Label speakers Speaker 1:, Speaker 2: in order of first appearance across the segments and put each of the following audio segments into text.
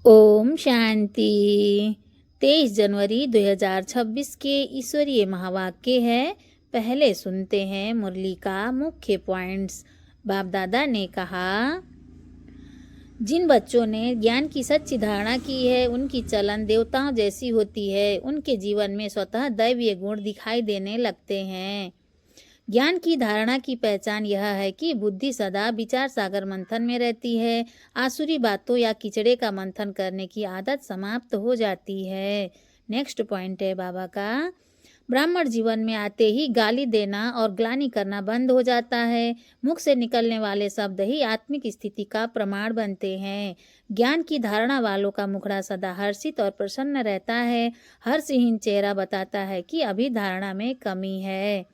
Speaker 1: ओम शांति। 23 जनवरी 2026 के ईश्वरीय महावाक्य है। पहले सुनते हैं मुरली का मुख्य पॉइंट्स। बाप दादा ने कहा, जिन बच्चों ने ज्ञान की सच्ची धारणा की है उनकी चलन देवताओं जैसी होती है। उनके जीवन में स्वतः दैवीय गुण दिखाई देने लगते हैं। ज्ञान की धारणा की पहचान यह है कि बुद्धि सदा विचार सागर मंथन में रहती है। आसुरी बातों या कीचड़े का मंथन करने की आदत समाप्त हो जाती है। नेक्स्ट पॉइंट है बाबा का, ब्राह्मण जीवन में आते ही गाली देना और ग्लानि करना बंद हो जाता है। मुख से निकलने वाले शब्द ही आत्मिक स्थिति का प्रमाण बनते हैं। ज्ञान की धारणा वालों का मुखड़ा सदा हर्षित और प्रसन्न रहता है। हर्षहीन चेहरा बताता है कि अभी धारणा में कमी है।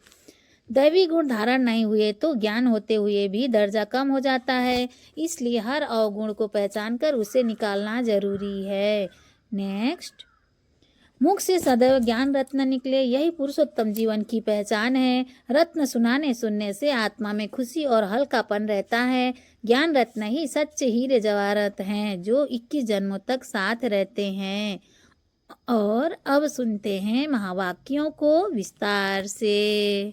Speaker 1: दैवी गुण धारण नहीं हुए तो ज्ञान होते हुए भी दर्जा कम हो जाता है। इसलिए हर अवगुण को पहचान कर उसे निकालना जरूरी है। नेक्स्ट, मुख से सदैव ज्ञान रत्न निकले, यही पुरुषोत्तम जीवन की पहचान है। रत्न सुनाने सुनने से आत्मा में खुशी और हल्कापन रहता है। ज्ञान रत्न ही सच्चे हीरे जवाहरत हैं जो 21 जन्मों तक साथ रहते हैं। और अब सुनते हैं महावाक्यों को विस्तार से।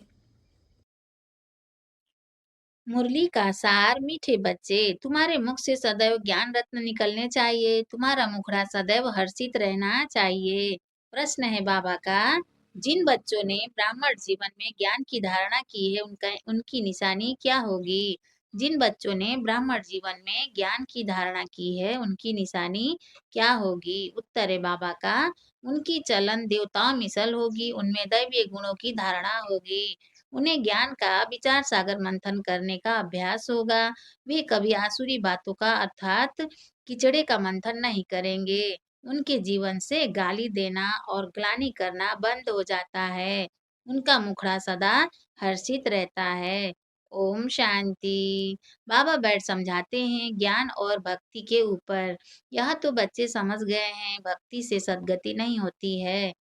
Speaker 1: मुरली का सार, मीठे बच्चे, तुम्हारे मुख से सदैव ज्ञान रत्न निकलने चाहिए। तुम्हारा मुखड़ा सदैव हर्षित रहना चाहिए। प्रश्न है बाबा का, जिन बच्चों ने ब्राह्मण जीवन में ज्ञान की धारणा की है उनकी निशानी क्या होगी? जिन बच्चों ने ब्राह्मण जीवन में ज्ञान की धारणा की है उनकी निशानी क्या होगी? उत्तर है बाबा का, उनकी चलन देवताओं मिसल होगी, उनमें दैवीय गुणों की धारणा होगी। उन्हें ज्ञान का विचार सागर मंथन करने का अभ्यास होगा। वे कभी आसुरी बातों का अर्थात कीचड़े का मंथन नहीं करेंगे। उनके जीवन से गाली देना और ग्लानि करना बंद हो जाता है। उनका मुखड़ा सदा हर्षित रहता है। ओम शांति। बाबा बैठ समझाते हैं ज्ञान और भक्ति के ऊपर। यह तो बच्चे समझ गए हैं, भक्ति से सद्गति नहीं होती है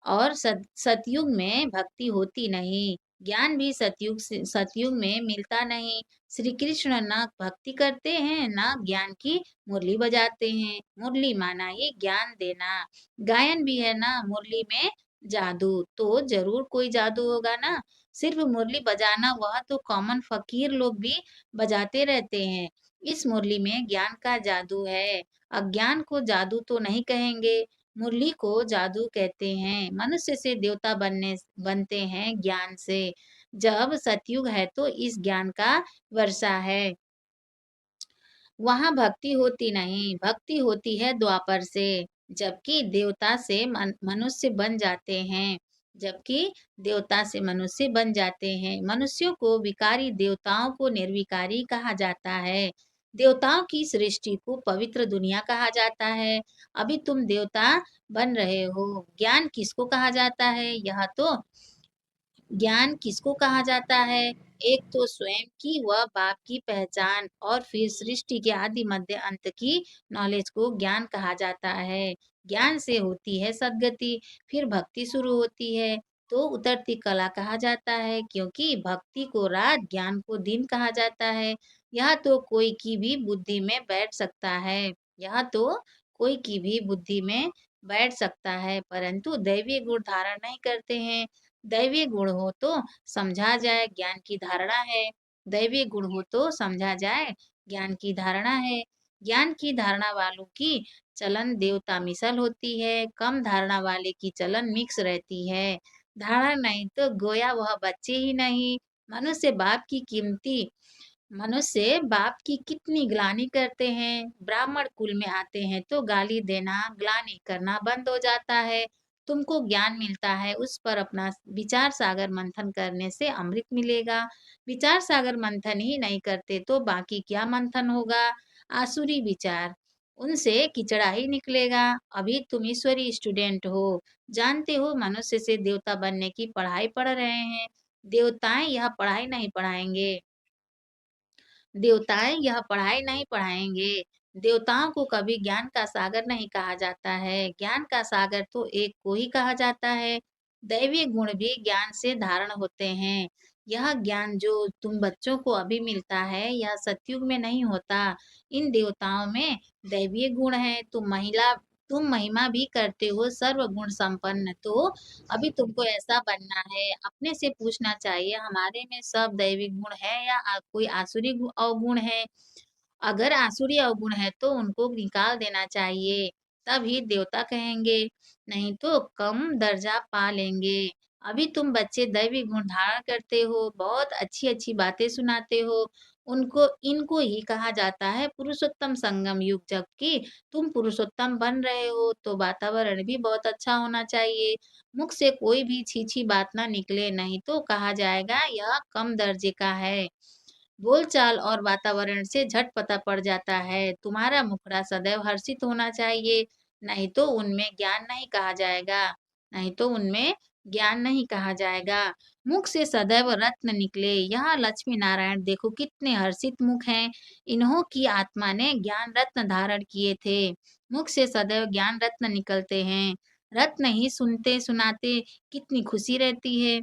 Speaker 1: और सतयुग में भक्ति होती नहीं। ज्ञान भी सतयुग में मिलता नहीं। श्री कृष्ण न भक्ति करते हैं न ज्ञान की मुरली बजाते हैं। मुरली माना ही ज्ञान देना। गायन भी है ना मुरली में जादू, तो जरूर कोई जादू होगा ना। सिर्फ मुरली बजाना वह तो कॉमन फकीर लोग भी बजाते रहते हैं। इस मुरली में ज्ञान का जादू है। अज्ञान को जादू तो नहीं कहेंगे, मुरली को जादू कहते हैं। मनुष्य से देवता बनते हैं ज्ञान से। जब सतयुग है तो इस ज्ञान का वर्षा है। वहां भक्ति होती नहीं, भक्ति होती है द्वापर से। जबकि देवता से मनुष्य बन जाते हैं। जबकि देवता से मनुष्य बन जाते हैं। मनुष्यों को विकारी, देवताओं को निर्विकारी कहा जाता है। देवताओं की सृष्टि को पवित्र दुनिया कहा जाता है। अभी तुम देवता बन रहे हो। ज्ञान किसको कहा जाता है? यह तो ज्ञान किसको कहा जाता है? एक तो स्वयं की व बाप की पहचान, और फिर सृष्टि के आदि मध्य अंत की नॉलेज को ज्ञान कहा जाता है। ज्ञान से होती है सद्गति, फिर भक्ति शुरू होती है तो उतरती कला कहा जाता है, क्योंकि भक्ति को रात, ज्ञान को दिन कहा जाता है। यह तो कोई की भी बुद्धि में बैठ सकता है। यह तो कोई की भी बुद्धि में बैठ सकता है, परंतु दैवीय गुण धारण नहीं करते हैं। दैवीय गुण हो तो समझा जाए ज्ञान की धारणा है। दैवीय गुण हो तो समझा जाए ज्ञान की धारणा है। ज्ञान की धारणा वालों की चलन देवता मिसल होती है, कम धारणा वाले की चलन मिक्स रहती है। धारणा नहीं तो गोया वह बच्चे ही नहीं। मनुष्य बाप की कीमती मनुष्य बाप की कितनी ग्लानि करते हैं। ब्राह्मण कुल में आते हैं तो गाली देना, ग्लानि करना बंद हो जाता है। तुमको ज्ञान मिलता है, उस पर अपना विचार सागर मंथन करने से अमृत मिलेगा। विचार सागर मंथन ही नहीं करते तो बाकी क्या मंथन होगा? आसुरी विचार, उनसे किचड़ा ही निकलेगा। अभी तुम ईश्वरी स्टूडेंट हो, जानते हो मनुष्य से देवता बनने की पढ़ाई पढ़ रहे हैं। देवताएं यह पढ़ाई नहीं पढ़ाएंगे। देवताएं यह पढ़ाई नहीं पढ़ाएंगे। देवताओं को कभी ज्ञान का सागर नहीं कहा जाता है। ज्ञान का सागर तो एक को ही कहा जाता है। दैवीय गुण भी ज्ञान से धारण होते हैं। यह ज्ञान जो तुम बच्चों को अभी मिलता है, यह सतयुग में नहीं होता। इन देवताओं में दैवीय गुण है। तुम महिमा भी करते हो सर्व गुण संपन्न। तो अभी तुमको ऐसा बनना है। अपने से पूछना चाहिए हमारे में सब दैवी गुण है या कोई आसुरी अवगुण है। अगर आसुरी अवगुण है तो उनको निकाल देना चाहिए, तभी देवता कहेंगे, नहीं तो कम दर्जा पा लेंगे। अभी तुम बच्चे दैवी गुण धारण करते हो, बहुत अच्छी-अच्छी बातें सुनाते हो, उनको इनको ही कहा जाता है पुरुषोत्तम संगम युग। जबकि तुम पुरुषोत्तम बन रहे हो, तो वातावरण भी बहुत अच्छा होना चाहिए। मुख से कोई भी छी-छी बात ना निकले, नहीं तो कहा जाएगा यह कम दर्जे का है। बोलचाल और वातावरण से झट पता पड़ जाता है। तुम्हारा मुखड़ा सदैव हर्षित होना चाहिए, नहीं तो उनमें ज्ञान नहीं कहा जाएगा। नहीं तो उनमें ज्ञान नहीं कहा जाएगा। मुख से सदैव रत्न निकले। यहाँ लक्ष्मी नारायण देखो कितने हर्षित मुख हैं। इन्हों की आत्मा ने ज्ञान रत्न धारण किए थे। मुख से सदैव ज्ञान रत्न निकलते हैं। रत्न ही सुनते सुनाते कितनी खुशी रहती है।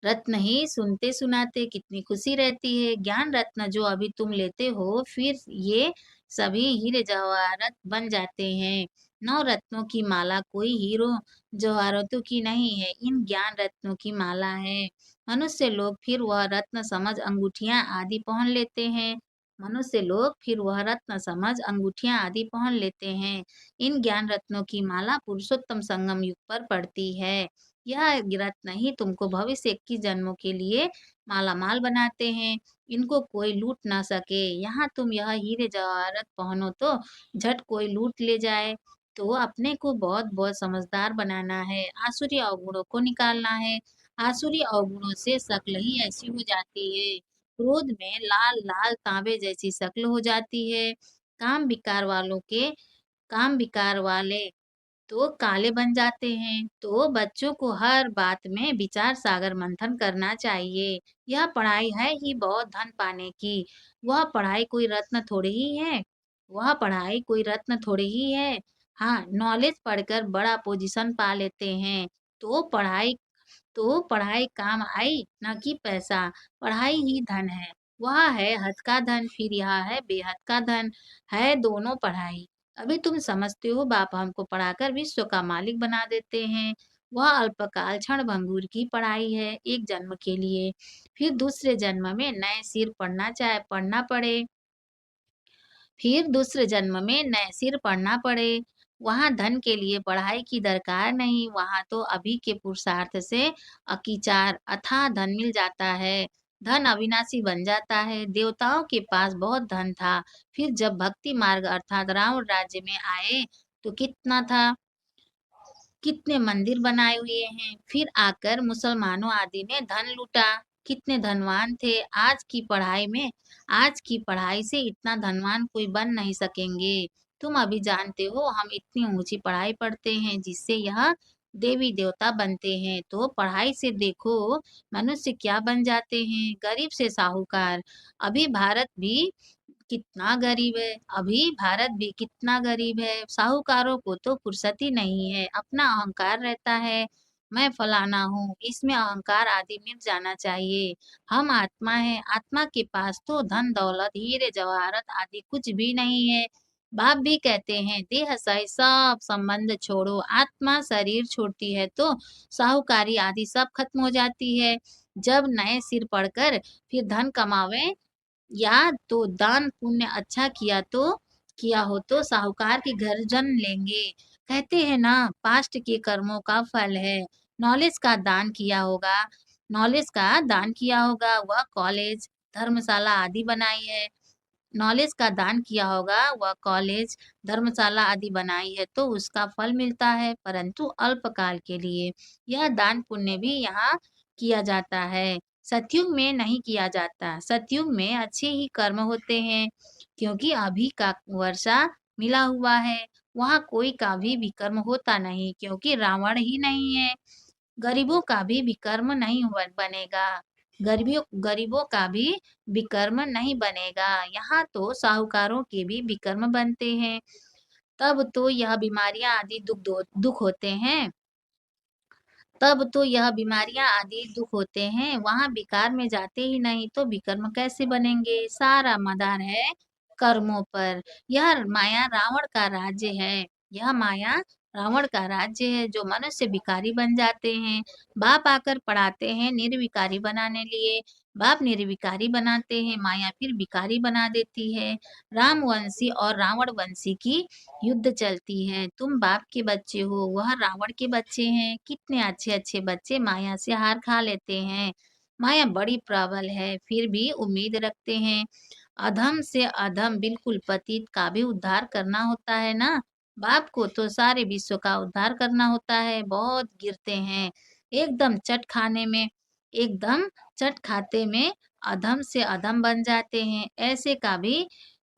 Speaker 1: रत्न ही सुनते सुनाते कितनी खुशी रहती है। ज्ञान रत्न जो अभी तुम लेते हो, फिर ये सभी हीरे जवाहरात बन जाते हैं। नौ रत्नों की माला कोई हीरो जवाहरातों की नहीं है, इन ज्ञान रत्नों की माला है। मनुष्य लोग फिर वह रत्न समझ अंगूठियां आदि पहन लेते हैं। मनुष्य लोग फिर वह रत्न समझ अंगूठियां आदि पहन लेते हैं। इन ज्ञान रत्नों की माला पुरुषोत्तम संगम युग पर पड़ती है। यह रत्न ही तुमको भविष्य 21 जन्मों के लिए मालामाल बनाते हैं। इनको कोई लूट ना सके। यहाँ तुम यह हीरे जवाहरात पहनो तो झट कोई लूट ले जाए। तो अपने को बहुत बहुत समझदार बनाना है। आसुरी अवगुणों को निकालना है। आसुरी अवगुणों से शक्ल ही ऐसी हो जाती है। क्रोध में लाल लाल तांबे जैसी शक्ल हो जाती है। काम विकार वालों के काम विकार वाले तो काले बन जाते हैं। तो बच्चों को हर बात में विचार सागर मंथन करना चाहिए। यह पढ़ाई है ही बहुत धन पाने की। वह पढ़ाई कोई रत्न थोड़ी ही है। वह पढ़ाई कोई रत्न थोड़ी ही है। हाँ, नॉलेज पढ़कर बड़ा पोजीशन पा लेते हैं। तो पढ़ाई काम आई ना कि पैसा। पढ़ाई ही धन है। वह है हद का धन, फिर यह है बेहद का धन। है दोनों पढ़ाई। अभी तुम समझते हो बाप हमको पढ़ाकर विश्व का मालिक बना देते हैं। वह अल्पकाल क्षण भंगुर की पढ़ाई है, एक जन्म के लिए। फिर दूसरे जन्म में नए सिर पढ़ना पड़े। फिर दूसरे जन्म में नए सिर पढ़ना पड़े। वहाँ धन के लिए पढ़ाई की दरकार नहीं, वहाँ तो अभी के पुरुषार्थ से अकीचार अथाह धन मिल जाता है। धन अविनाशी बन जाता है। देवताओं के पास बहुत धन था, फिर जब भक्ति मार्ग अर्थात रावण राज्य में आए तो कितना था, कितने मंदिर बनाए हुए हैं। फिर आकर मुसलमानों आदि ने धन लूटा। कितने धनवान थे। आज की पढ़ाई से इतना धनवान कोई बन नहीं सकेंगे। तुम अभी जानते हो हम इतनी ऊंची पढ़ाई पढ़ते हैं जिससे यह देवी देवता बनते हैं। तो पढ़ाई से देखो मनुष्य क्या बन जाते हैं, गरीब से साहूकार। अभी भारत भी कितना गरीब है। अभी भारत भी कितना गरीब है। साहूकारों को तो फुर्सत ही नहीं है। अपना अहंकार रहता है, मैं फलाना हूँ, इसमें अहंकार आदि मिट जाना चाहिए। हम आत्मा है, आत्मा के पास तो धन दौलत हीरे जवाहरात आदि कुछ भी नहीं है। बाप भी कहते हैं देह सही सब संबंध छोड़ो। आत्मा शरीर छोड़ती है तो साहूकारी आदि सब खत्म हो जाती है। जब नए सिर पढ़कर फिर धन कमावे, या तो दान पुण्य अच्छा किया हो तो साहूकार के घर जन्म लेंगे। कहते हैं ना पास्ट के कर्मों का फल है। नॉलेज का दान किया होगा नॉलेज का दान किया होगा, वह कॉलेज धर्मशाला आदि बनाई है। नॉलेज का दान किया होगा, वह कॉलेज धर्मशाला आदि बनाई है तो उसका फल मिलता है, परंतु अल्पकाल के लिए। यह दान पुण्य भी यहाँ किया जाता है, सतयुग में नहीं किया जाता। सतयुग में अच्छे ही कर्म होते हैं, क्योंकि अभी का वर्षा मिला हुआ है। वहाँ कोई का भी विकर्म होता नहीं, क्योंकि रावण ही नहीं है। गरीबों का भी विकर्म नहीं बनेगा। गरीबों का भी विकर्म नहीं बनेगा। यहाँ तो साहूकारों के भी विकर्म बनते हैं। तब तो यह बीमारियां आदि दुख होते हैं। तब तो यह बीमारियाँ आदि दुःख होते हैं, वहाँ विकार में जाते ही नहीं तो विकर्म कैसे बनेंगे? सारा मदार है कर्मों पर। यह माया रावण का राज्य है। यह माया रावण का राज्य है, जो मनुष्य विकारी बन जाते हैं। बाप आकर पढ़ाते हैं निर्विकारी बनाने लिए। बाप निर्विकारी बनाते हैं, माया फिर विकारी बना देती है। रामवंशी और रावणवंशी की युद्ध चलती है। तुम बाप के बच्चे हो, वह रावण के बच्चे हैं। कितने अच्छे-अच्छे बच्चे माया से हार खा लेते हैं। माया बड़ी प्रबल है, फिर भी उम्मीद रखते हैं। अधम से अधम बिल्कुल पतित का भी उद्धार करना होता है ना। बाप को तो सारे विश्व का उद्धार करना होता है। बहुत गिरते हैं, एकदम चट खाने में, एकदम चट खाते में अधम से अधम बन जाते हैं। ऐसे का भी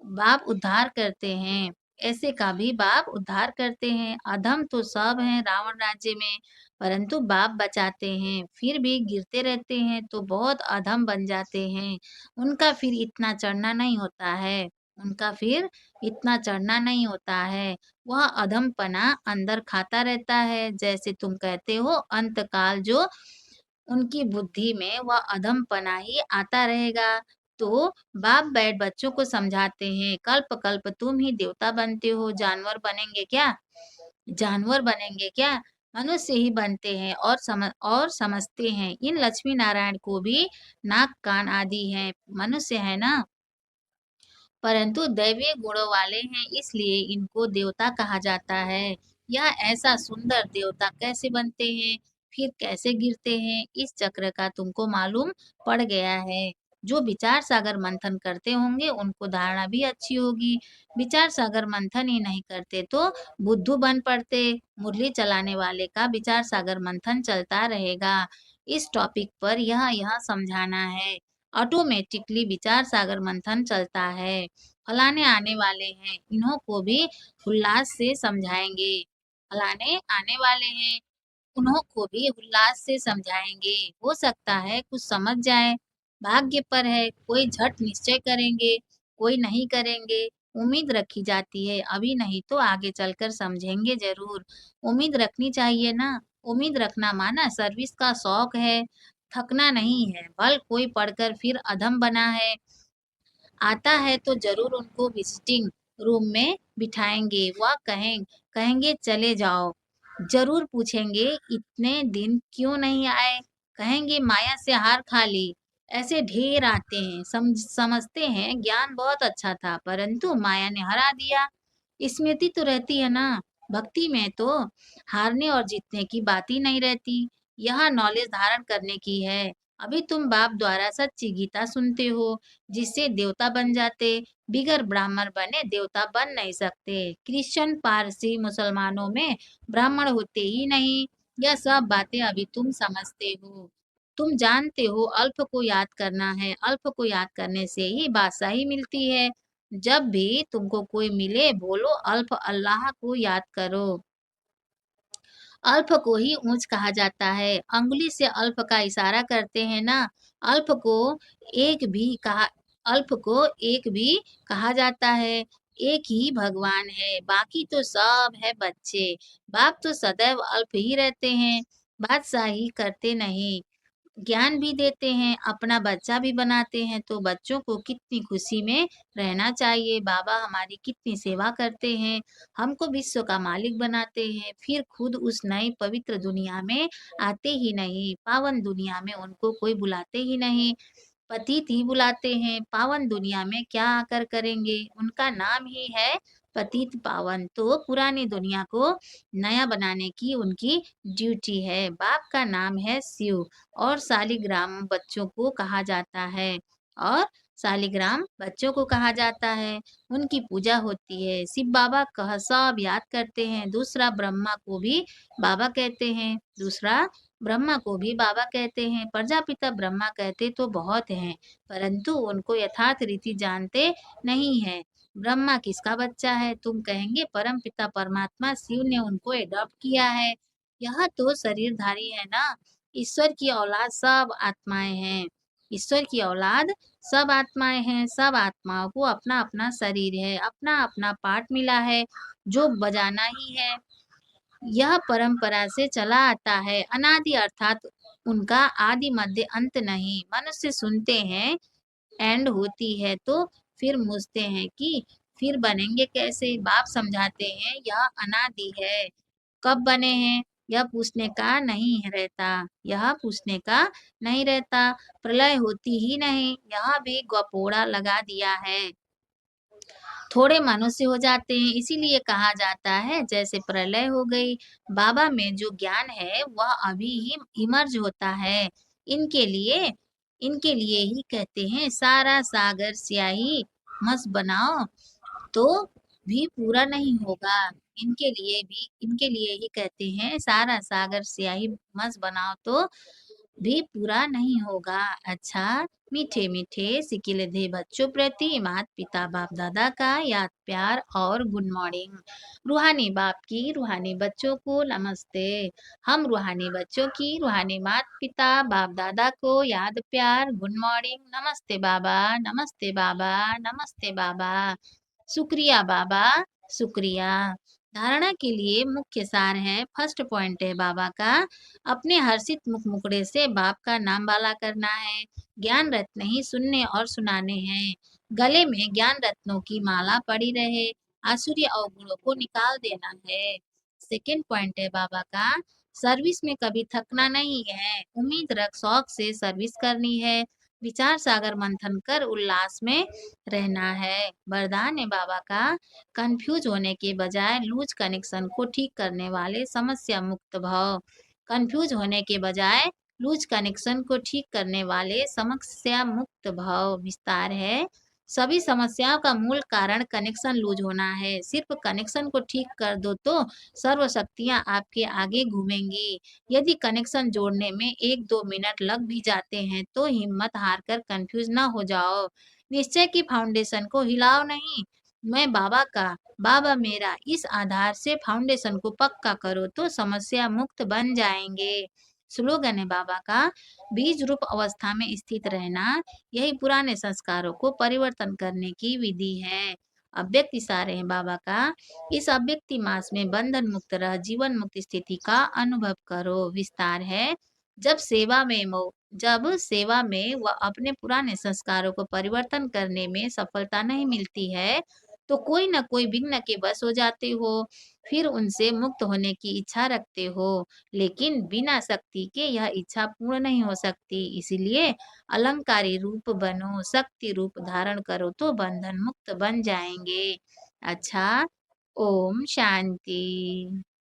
Speaker 1: बाप उद्धार करते हैं। ऐसे का भी बाप उद्धार करते हैं। अधम तो सब हैं रावण राज्य में, परंतु बाप बचाते हैं। फिर भी गिरते रहते हैं तो बहुत अधम बन जाते हैं। उनका फिर इतना चढ़ना नहीं होता है। उनका फिर इतना चढ़ना नहीं होता है। वह अधमपना अंदर खाता रहता है। जैसे तुम कहते हो अंतकाल जो उनकी बुद्धि में वह अधमपना ही आता रहेगा। तो बाप बैठ बच्चों को समझाते हैं, कल्प-कल्प तुम ही देवता बनते हो, जानवर बनेंगे क्या? जानवर बनेंगे क्या? मनुष्य ही बनते हैं और समझते हैं। इन लक्ष्मी नारायण को भी नाक, कान आदि हैं, मनुष्य है ना? परंतु दैवीय गुणों वाले हैं इसलिए इनको देवता कहा जाता है। यह ऐसा सुंदर देवता कैसे बनते हैं, फिर कैसे गिरते हैं, इस चक्र का तुमको मालूम पड़ गया है। जो विचार सागर मंथन करते होंगे उनको धारणा भी अच्छी होगी। विचार सागर मंथन ही नहीं करते तो बुद्धू बन पड़ते। मुरली चलाने वाले का विचार सागर मंथन चलता रहेगा। इस टॉपिक पर यह समझाना है। ऑटोमेटिकली विचार सागर मंथन चलता है। फलाने आने वाले हैं, इन्हों को भी उल्लास से समझाएँगे। फलाने आने वाले हैं, उन्हों को भी उल्लास से समझाएँगे। हो सकता है कुछ समझ जाएँ, भाग्य पर है, कोई झट निश्चय करेंगे, कोई नहीं करेंगे। उम्मीद रखी जाती है, अभी नहीं तो आगे चलकर समझेंगे ज़रूर। उम्मीद रखनी चाहिए ना, उम्मीद रखना माना सर्विस का शौक है, थकना नहीं है। भल कोई पढ़कर फिर अधम बना है, आता है तो ज़रूर उनको विज़िटिंग रूम में बिठाएँगे। वह कहेंगे चले जाओ। ज़रूर पूछेंगे इतने दिन क्यों नहीं आए? कहेंगे माया से हार खा ली। ऐसे ढेर आते हैं, समझते हैं ज्ञान बहुत अच्छा था परंतु माया ने हरा दिया। स्मृति तो रहती है ना, भक्ति में तो हारने और जीतने की बात ही नहीं रहती। यह नॉलेज धारण करने की है। अभी तुम बाप द्वारा सच्ची गीता सुनते हो, जिससे देवता बन जाते। बिगर ब्राह्मण बने देवता बन नहीं सकते। क्रिश्चियन, पारसी, मुसलमानों में ब्राह्मण होते ही नहीं। यह सब बातें अभी तुम समझते हो। तुम जानते हो अल्प को याद करना है। अल्प को याद करने से ही बादशाही मिलती है। जब भी तुमको कोई मिले बोलो अल्प अल्लाह को याद करो। अल्प को ही ऊँच कहा जाता है। अंगुली से अल्प का इशारा करते हैं ना, अल्प को एक भी कहा अल्प को एक भी कहा जाता है। एक ही भगवान है, बाकी तो सब है बच्चे। बाप तो सदैव अल्प ही रहते हैं, बादशाही करते नहीं। ज्ञान भी देते हैं, अपना बच्चा भी बनाते हैं, तो बच्चों को कितनी खुशी में रहना चाहिए। बाबा हमारी कितनी सेवा करते हैं, हमको विश्व का मालिक बनाते हैं, फिर खुद उस नई पवित्र दुनिया में आते ही नहीं, पावन दुनिया में उनको कोई बुलाते ही नहीं। पतित ही बुलाते हैं, पावन दुनिया में क्या आकर करेंगे? उनका नाम ही है पतित पावन, तो पुरानी दुनिया को नया बनाने की उनकी ड्यूटी है। बाप का नाम है शिव और शालिग्राम बच्चों को कहा जाता है और शालिग्राम बच्चों को कहा जाता है। उनकी पूजा होती है। शिव बाबा कह सब याद करते हैं। दूसरा ब्रह्मा को भी बाबा कहते हैं, दूसरा ब्रह्मा को भी बाबा कहते हैं। प्रजापिता ब्रह्मा कहते तो बहुत हैं, परंतु उनको यथार्थ रीति जानते नहीं हैं। ब्रह्मा किसका बच्चा है? तुम कहेंगे परमपिता परमात्मा शिव ने उनको एडॉप्ट किया है। यह तो शरीरधारी है ना। ईश्वर की औलाद सब आत्माएं हैं। ईश्वर की औलाद सब आत्माएं हैं। सब आत्माओं को अपना अपना शरीर है, अपना अपना पार्ट मिला है जो बजाना ही है। यह परंपरा से चला आता है। अनादि अर्थात उनका आदि मध्य अंत नहीं। मनुष्य सुनते हैं एंड होती है तो फिर पूछते हैं कि फिर बनेंगे कैसे? बाप समझाते हैं यह अनादि है। कब बने हैं? यह पूछने का नहीं रहता। यह पूछने का नहीं रहता। प्रलय होती ही नहीं। यह भी गपोड़ा लगा दिया है। थोड़े मनुष्य हो जाते हैं, इसीलिए कहा जाता है जैसे प्रलय हो गई। बाबा में जो ज्ञान है वह अभी ही इमर्ज होता है। इनके लिए इनके लिए ही कहते हैं सारा सागर स्याही मस्त बनाओ तो भी पूरा नहीं होगा। इनके लिए ही कहते हैं सारा सागर स्याही मस्त बनाओ तो भी पूरा नहीं होगा। अच्छा, मीठे मीठे सिकिलधे बच्चों प्रति माता पिता बाप दादा का याद प्यार और गुड मॉर्निंग। रूहानी बाप की रूहानी बच्चों को नमस्ते। हम रूहानी बच्चों की रूहानी माता पिता बाप दादा को याद प्यार गुड मॉर्निंग। नमस्ते बाबा, नमस्ते बाबा, नमस्ते बाबा। शुक्रिया बाबा, शुक्रिया। धारणा के लिए मुख्य सार है। फर्स्ट पॉइंट है बाबा का, अपने हर्षित मुख मुखड़े से बाप का नाम बाला करना है। ज्ञान रत्न ही सुनने और सुनाने हैं। गले में ज्ञान रत्नों की माला पड़ी रहे। आसुरी अवगुणों को निकाल देना है। सेकेंड पॉइंट है बाबा का, सर्विस में कभी थकना नहीं है। उम्मीद रख शौक से सर्विस करनी है। विचार सागर मंथन कर उल्लास में रहना है। वरदान है बाबा का, कंफ्यूज होने के बजाय लूज कनेक्शन को ठीक करने वाले समस्या मुक्त भव। कंफ्यूज होने के बजाय लूज कनेक्शन को ठीक करने वाले समस्या मुक्त भव। विस्तार है, सभी समस्याओं का मूल कारण कनेक्शन लूज होना है। सिर्फ कनेक्शन को ठीक कर दो तो सर्व शक्तियां आपके आगे घूमेंगी। यदि कनेक्शन जोड़ने में 1-2 मिनट लग भी जाते हैं तो हिम्मत हार कर कंफ्यूज ना हो जाओ। निश्चय की फाउंडेशन को हिलाओ नहीं। मैं बाबा का, बाबा मेरा, इस आधार से फाउंडेशन को पक्का करो तो समस्या मुक्त बन जाएंगे। स्लोगन है बाबा का, बीज रूप अवस्था में स्थित रहना, यही पुराने संस्कारों को परिवर्तन करने की विधि है। अव्यक्ति सारे हैं बाबा का, इस अव्यक्ति मास में बंधन मुक्त रह जीवन मुक्त स्थिति का अनुभव करो। विस्तार है, जब सेवा में वह अपने पुराने संस्कारों को परिवर्तन करने में सफलता नहीं मिलती है तो कोई ना कोई विघ्न के वश हो जाते हो। फिर उनसे मुक्त होने की इच्छा रखते हो, लेकिन बिना शक्ति के यह इच्छा पूर्ण नहीं हो सकती। इसीलिए अलंकारी रूप बनो, शक्ति रूप धारण करो तो बंधन मुक्त बन जाएंगे। अच्छा, ओम शांति।